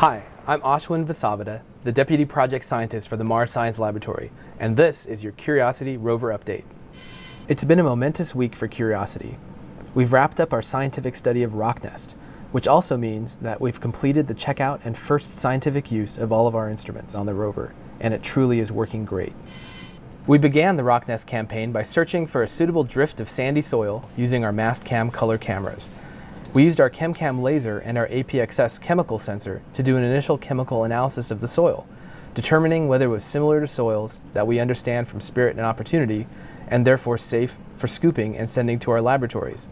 Hi, I'm Ashwin Vasavada, the Deputy Project Scientist for the Mars Science Laboratory, and this is your Curiosity Rover Update. It's been a momentous week for Curiosity. We've wrapped up our scientific study of Rocknest, which also means that we've completed the checkout and first scientific use of all of our instruments on the rover, and it truly is working great. We began the Rocknest campaign by searching for a suitable drift of sandy soil using our Mastcam color cameras. We used our ChemCam laser and our APXS chemical sensor to do an initial chemical analysis of the soil, determining whether it was similar to soils that we understand from Spirit and Opportunity, and therefore safe for scooping and sending to our laboratories.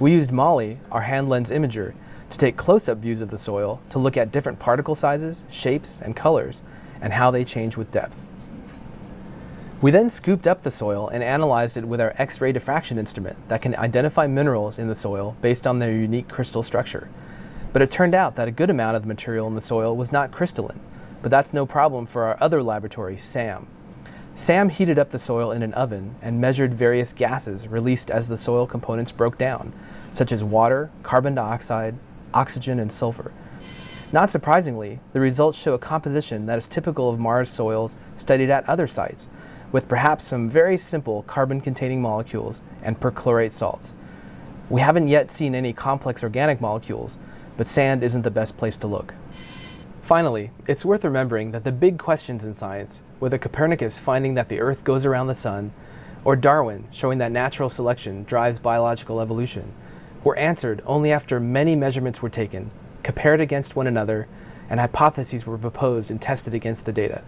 We used Molly, our hand lens imager, to take close-up views of the soil to look at different particle sizes, shapes, and colors, and how they change with depth. We then scooped up the soil and analyzed it with our X-ray diffraction instrument that can identify minerals in the soil based on their unique crystal structure. But it turned out that a good amount of the material in the soil was not crystalline, but that's no problem for our other laboratory, SAM. SAM heated up the soil in an oven and measured various gases released as the soil components broke down, such as water, carbon dioxide, oxygen, and sulfur. Not surprisingly, the results show a composition that is typical of Mars soils studied at other sites, with perhaps some very simple carbon-containing molecules and perchlorate salts. We haven't yet seen any complex organic molecules, but sand isn't the best place to look. Finally, it's worth remembering that the big questions in science, whether Copernicus finding that the Earth goes around the Sun, or Darwin showing that natural selection drives biological evolution, were answered only after many measurements were taken, compared against one another, and hypotheses were proposed and tested against the data.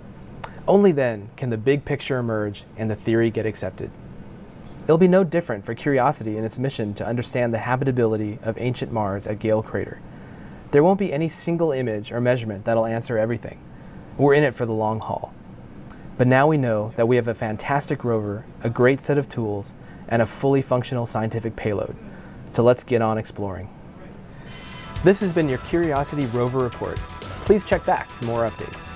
Only then can the big picture emerge and the theory get accepted. It'll be no different for Curiosity in its mission to understand the habitability of ancient Mars at Gale Crater. There won't be any single image or measurement that'll answer everything. We're in it for the long haul. But now we know that we have a fantastic rover, a great set of tools, and a fully functional scientific payload. So let's get on exploring. This has been your Curiosity Rover Report. Please check back for more updates.